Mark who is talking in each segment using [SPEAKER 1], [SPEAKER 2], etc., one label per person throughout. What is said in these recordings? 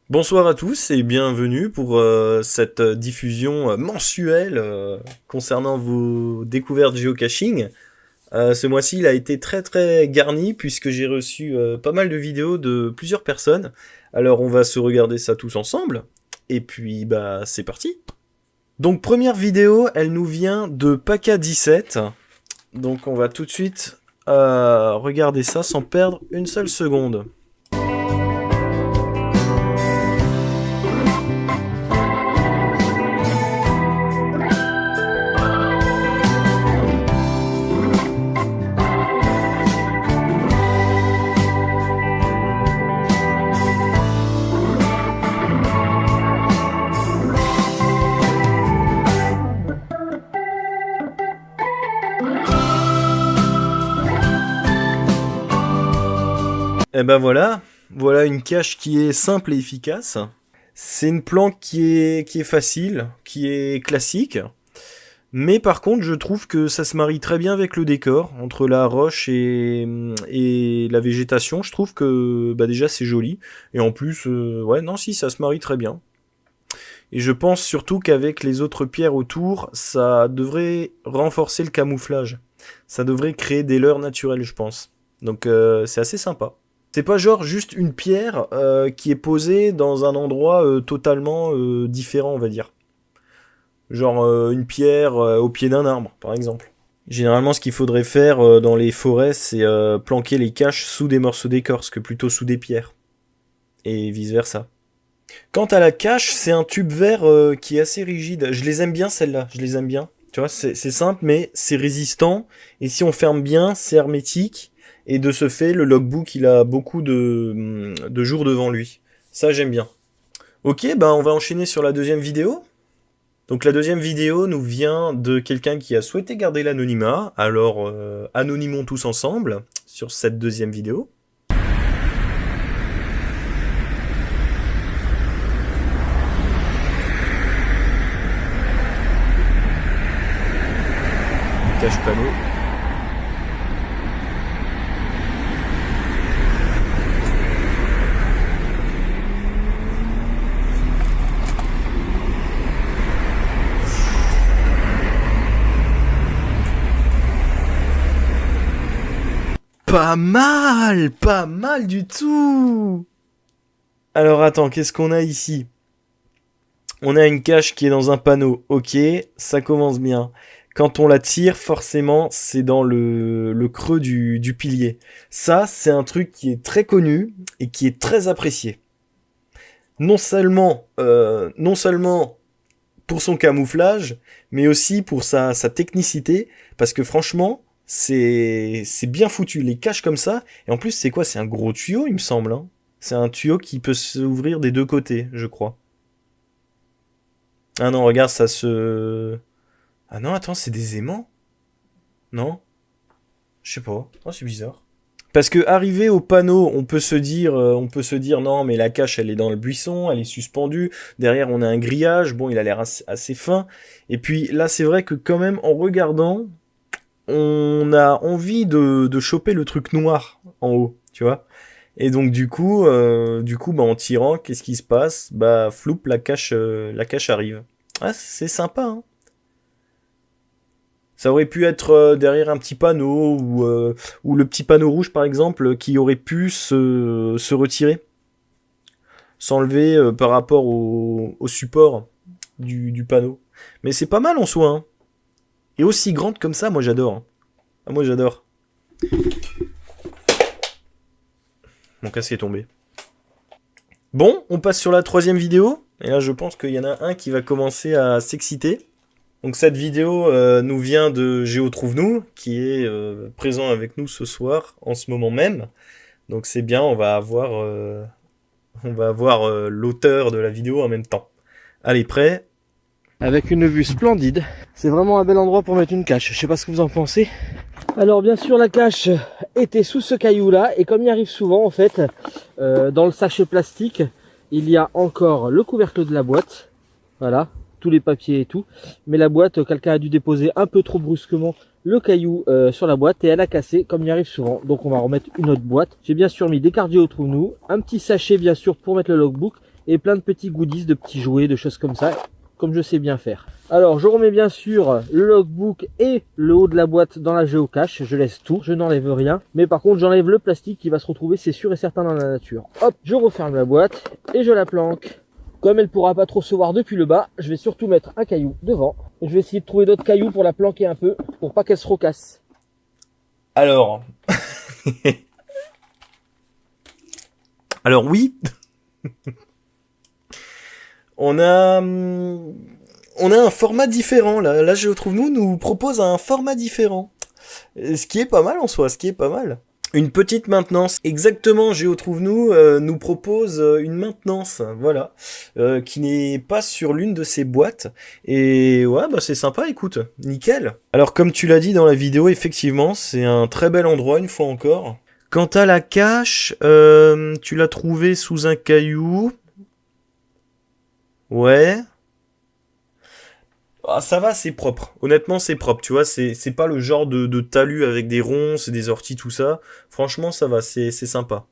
[SPEAKER 1] Bonsoir à tous et bienvenue pour cette diffusion mensuelle concernant vos découvertes géocaching. Ce mois-ci, il a été très très garni puisque j'ai reçu pas mal de vidéos de plusieurs personnes. Alors on va se regarder ça tous ensemble et puis bah c'est parti. Donc première vidéo, elle nous vient de Paka17. Donc on va tout de suite regarder ça sans perdre une seule seconde. Et ben voilà, voilà une cache qui est simple et efficace. C'est une planque qui est facile, qui est classique. Mais par contre, je trouve que ça se marie très bien avec le décor, entre la roche et la végétation. Je trouve que bah déjà c'est joli. Et en plus, ouais, non, si, ça se marie très bien. Et je pense surtout qu'avec les autres pierres autour, ça devrait renforcer le camouflage. Ça devrait créer des leurres naturelles, je pense. Donc c'est assez sympa. C'est pas genre juste une pierre qui est posée dans un endroit totalement différent, on va dire. Genre une pierre au pied d'un arbre, par exemple. Généralement, ce qu'il faudrait faire dans les forêts, c'est planquer les caches sous des morceaux d'écorce que plutôt sous des pierres. Et vice-versa. Quant à la cache, c'est un tube vert qui est assez rigide. Je les aime bien, celles-là. Je les aime bien. Tu vois, c'est simple, mais c'est résistant. Et si on ferme bien, c'est hermétique. Et de ce fait, le logbook, il a beaucoup de jours devant lui. Ça, j'aime bien. Ok, ben on va enchaîner sur la deuxième vidéo. Donc la deuxième vidéo nous vient de quelqu'un qui a souhaité garder l'anonymat. Alors, anonymons tous ensemble sur cette deuxième vidéo. Cache panneau. Pas mal du tout. Alors attends, qu'est-ce qu'on a ici? On a une cache qui est dans un panneau, ok, ça commence bien. Quand on la tire, forcément, c'est dans le creux du pilier. Ça, c'est un truc qui est très connu et qui est très apprécié. Non seulement pour son camouflage, mais aussi pour sa technicité, parce que franchement, c'est bien foutu. Les caches comme ça, et en plus, c'est quoi? C'est un gros tuyau, il me semble. Hein. C'est un tuyau qui peut s'ouvrir des deux côtés, je crois. Ah non, regarde, ça se... Ah non, attends, c'est des aimants? Non? Je sais pas. Oh, c'est bizarre. Parce que arrivé au panneau, on peut se dire non, mais la cache elle est dans le buisson, elle est suspendue. Derrière on a un grillage, bon il a l'air assez fin. Et puis là c'est vrai que quand même en regardant, on a envie de choper le truc noir en haut, tu vois. Et donc du coup bah, en tirant, qu'est-ce qui se passe? Bah floup, la cache arrive. Ah c'est sympa, hein. Ça aurait pu être derrière un petit panneau ou le petit panneau rouge par exemple qui aurait pu se retirer, s'enlever par rapport au support du panneau. Mais c'est pas mal en soi. Hein. Et aussi grande comme ça, moi j'adore. Hein. Ah, moi j'adore. Mon casque est tombé. Bon, on passe sur la troisième vidéo. Et là je pense qu'il y en a un qui va commencer à s'exciter. Donc cette vidéo nous vient de GeoTrouve-nous, qui est présent avec nous ce soir, en ce moment même. Donc c'est bien, on va avoir l'auteur de la vidéo en même temps. Allez, prêt?
[SPEAKER 2] Avec une vue splendide. C'est vraiment un bel endroit pour mettre une cache. Je sais pas ce que vous en pensez. Alors bien sûr la cache était sous ce caillou là et comme il arrive souvent en fait, dans le sachet plastique, il y a encore le couvercle de la boîte. Voilà, tous les papiers et tout. Mais la boîte, quelqu'un a dû déposer un peu trop brusquement le caillou sur la boîte et elle a cassé comme il arrive souvent. Donc on va remettre une autre boîte. J'ai bien sûr mis des cardio trou-nous, un petit sachet bien sûr pour mettre le logbook et plein de petits goodies, de petits jouets, de choses comme ça, comme je sais bien faire. Alors je remets bien sûr le logbook et le haut de la boîte dans la géocache, je laisse tout, je n'enlève rien, mais par contre j'enlève le plastique qui va se retrouver, c'est sûr et certain, dans la nature. Hop, je referme la boîte et je la planque. Comme elle pourra pas trop se voir depuis le bas, je vais surtout mettre un caillou devant. Et je vais essayer de trouver d'autres cailloux pour la planquer un peu, pour pas qu'elle se rocasse.
[SPEAKER 1] Alors... Alors oui, on a un format différent là. Là, je trouve nous propose un format différent. Ce qui est pas mal en soi, ce qui est pas mal. Une petite maintenance. Exactement, Géotrouve-nous nous propose une maintenance, voilà, qui n'est pas sur l'une de ses boîtes. Et ouais, bah c'est sympa, écoute, nickel. Alors comme tu l'as dit dans la vidéo, effectivement, c'est un très bel endroit, une fois encore. Quant à la cache, tu l'as trouvée sous un caillou. Ouais. Ah, ça va, c'est propre. Honnêtement, c'est propre, tu vois. C'est pas le genre de talus avec des ronces et des orties, tout ça. Franchement, ça va, c'est sympa.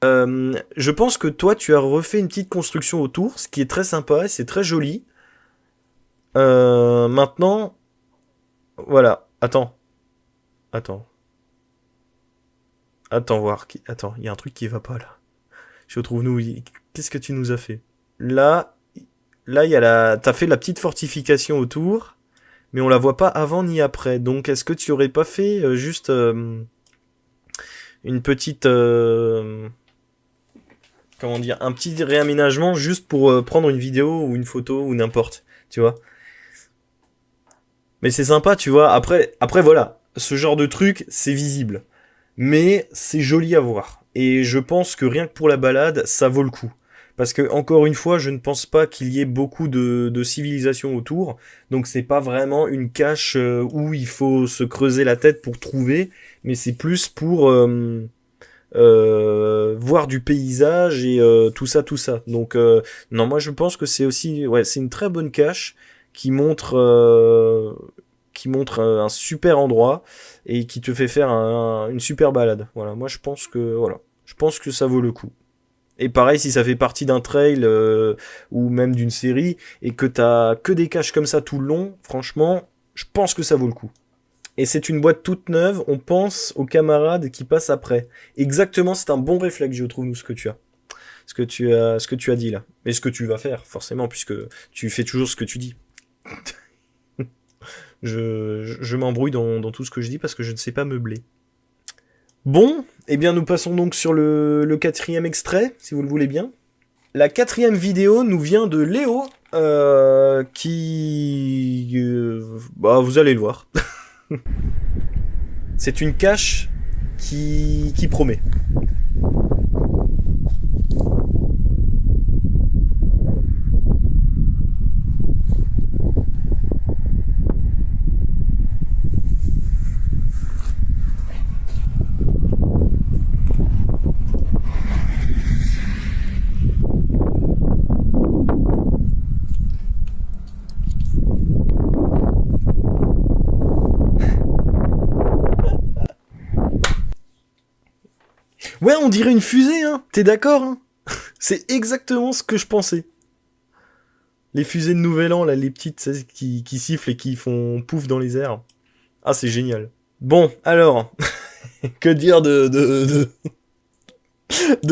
[SPEAKER 1] Je pense que toi, tu as refait une petite construction autour, ce qui est très sympa et c'est très joli. Maintenant, voilà. Attends. Attends. Attends, voir. Attends, il y a un truc qui va pas là. Je retrouve nous. Qu'est-ce que tu nous as fait? Là, il y a t'as fait la petite fortification autour, mais on la voit pas avant ni après. Donc, est-ce que tu aurais pas fait juste une petite, comment dire, un petit réaménagement juste pour prendre une vidéo ou une photo ou n'importe, tu vois? Mais c'est sympa, tu vois. Après voilà, ce genre de truc, c'est visible, mais c'est joli à voir. Et je pense que rien que pour la balade, ça vaut le coup. Parce que, encore une fois, je ne pense pas qu'il y ait beaucoup de civilisation autour. Donc c'est pas vraiment une cache où il faut se creuser la tête pour trouver. Mais c'est plus pour voir du paysage et tout ça, tout ça. Donc non, moi je pense que c'est aussi... Ouais, c'est une très bonne cache qui montre un super endroit et qui te fait faire une super balade. Voilà, moi je pense que voilà, je pense que ça vaut le coup. Et pareil, si ça fait partie d'un trail ou même d'une série et que t'as que des caches comme ça tout le long, franchement, je pense que ça vaut le coup. Et c'est une boîte toute neuve, on pense aux camarades qui passent après. Exactement, c'est un bon réflexe, je trouve, nous, ce que tu as. Ce que tu as dit là. Et ce que tu vas faire, forcément, puisque tu fais toujours ce que tu dis. Je m'embrouille dans tout ce que je dis parce que je ne sais pas meubler. Bon, eh bien nous passons donc sur le quatrième extrait, si vous le voulez bien. La quatrième vidéo nous vient de Léo, qui... bah vous allez le voir. C'est une cache qui promet. Ouais, on dirait une fusée, hein. T'es d'accord, hein? C'est exactement ce que je pensais. Les fusées de Nouvel An, là, les petites qui sifflent et qui font pouf dans les airs. Ah, c'est génial. Bon, alors, que dire de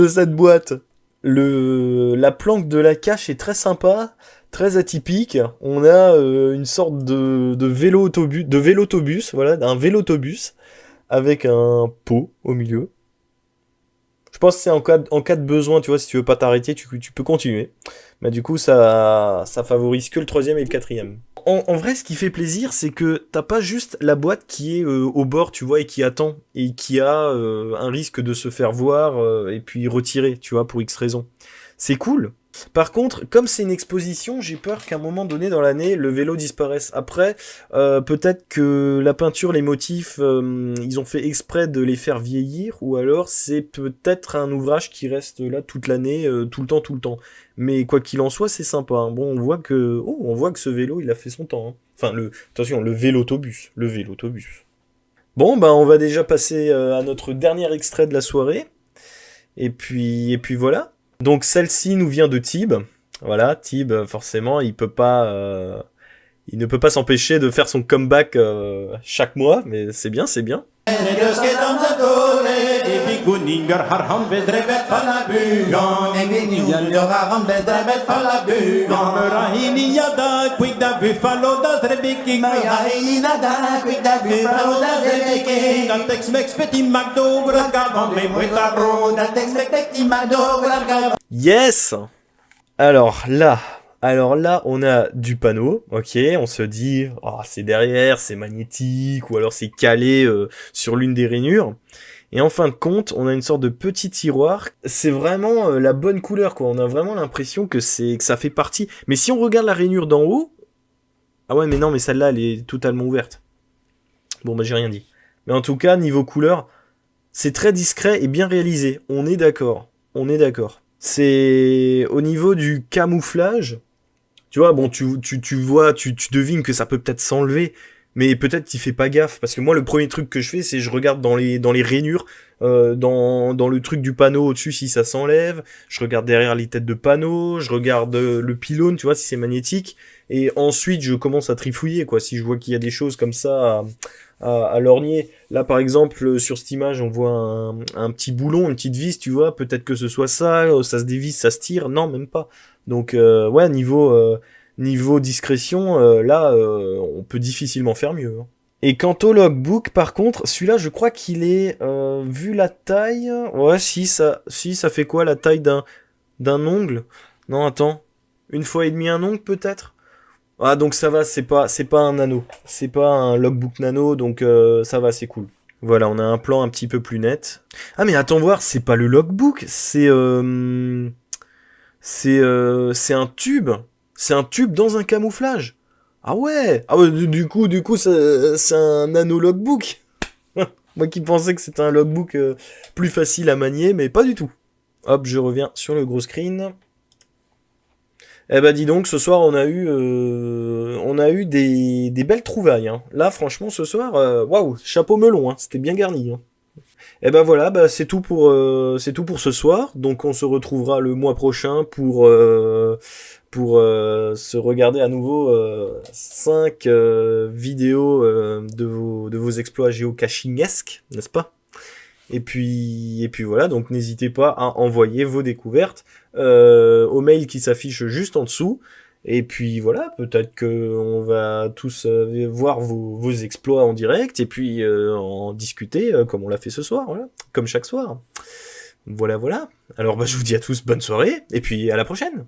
[SPEAKER 1] cette boîte? La planque de la cache est très sympa, très atypique. On a une sorte de vélo-autobus, voilà, d'un vélo-autobus avec un pot au milieu. Je pense que c'est en cas de besoin, tu vois, si tu veux pas t'arrêter, tu peux continuer. Mais du coup, ça favorise que le troisième et le quatrième. En vrai, ce qui fait plaisir, c'est que t'as pas juste la boîte qui est au bord, tu vois, et qui attend, et qui a un risque de se faire voir, et puis retirer, tu vois, pour X raison. C'est cool. Par contre, comme c'est une exposition, j'ai peur qu'à un moment donné dans l'année, le vélo disparaisse. Après, peut-être que la peinture, les motifs, ils ont fait exprès de les faire vieillir, ou alors c'est peut-être un ouvrage qui reste là toute l'année, tout le temps, tout le temps. Mais quoi qu'il en soit, c'est sympa, hein. Bon, on voit que ce vélo, il a fait son temps, hein. Enfin, attention, le vélo-autobus. Bon, ben, on va déjà passer à notre dernier extrait de la soirée. Et puis voilà. Donc celle-ci nous vient de Tib. Voilà, Tib, forcément, il ne peut pas s'empêcher de faire son comeback chaque mois, mais c'est bien, c'est bien. Yes! Alors là, on a du panneau, ok, on se dit, oh, c'est derrière, c'est magnétique, ou alors c'est calé sur l'une des rainures. Et en fin de compte, on a une sorte de petit tiroir. C'est vraiment la bonne couleur, quoi. On a vraiment l'impression que ça fait partie. Mais si on regarde la rainure d'en haut, ah ouais, mais non, mais celle-là, elle est totalement ouverte. Bon, bah j'ai rien dit. Mais en tout cas, niveau couleur, c'est très discret et bien réalisé. On est d'accord. On est d'accord. C'est au niveau du camouflage. Tu vois, bon, tu vois, tu devines que ça peut peut-être s'enlever, mais peut-être qu'il fait pas gaffe. Parce que moi, le premier truc que je fais, c'est je regarde dans les rainures, dans le truc du panneau au-dessus si ça s'enlève. Je regarde derrière les têtes de panneau, je regarde le pylône, tu vois, si c'est magnétique. Et ensuite, je commence à trifouiller, quoi. Si je vois qu'il y a des choses comme ça à lorgner. Là, par exemple, sur cette image, on voit un petit boulon, une petite vis, tu vois. Peut-être que ce soit ça, ça se dévisse, ça se tire. Non, même pas. Donc, ouais, niveau discrétion, là, on peut difficilement faire mieux. Hein. Et quant au logbook, par contre, celui-là, je crois qu'il est, vu la taille, ouais, si, ça fait quoi, la taille d'un ongle? Non, attends. 1,5 fois un ongle, peut-être? Ah, donc ça va, c'est pas un nano. C'est pas un logbook nano, donc ça va, c'est cool. Voilà, on a un plan un petit peu plus net. Ah, mais attends voir, c'est pas le logbook, c'est un tube. C'est un tube dans un camouflage. Ah ouais. Ah ouais, du coup, c'est un nano logbook. Moi qui pensais que c'était un logbook plus facile à manier, mais pas du tout. Hop, je reviens sur le gros screen. Eh ben dis donc, ce soir on a eu des belles trouvailles. Hein. Là, franchement, ce soir, waouh, chapeau melon, hein, c'était bien garni. Hein. Et ben voilà, bah c'est tout pour ce soir. Donc on se retrouvera le mois prochain pour se regarder à nouveau 5 vidéos de vos exploits géocachingesques, n'est-ce pas? Et puis voilà, donc n'hésitez pas à envoyer vos découvertes au mail qui s'affiche juste en dessous. Et puis voilà, peut-être que on va tous voir vos exploits en direct et puis en discuter comme on l'a fait ce soir, voilà, comme chaque soir. Voilà. Alors bah je vous dis à tous bonne soirée et puis à la prochaine.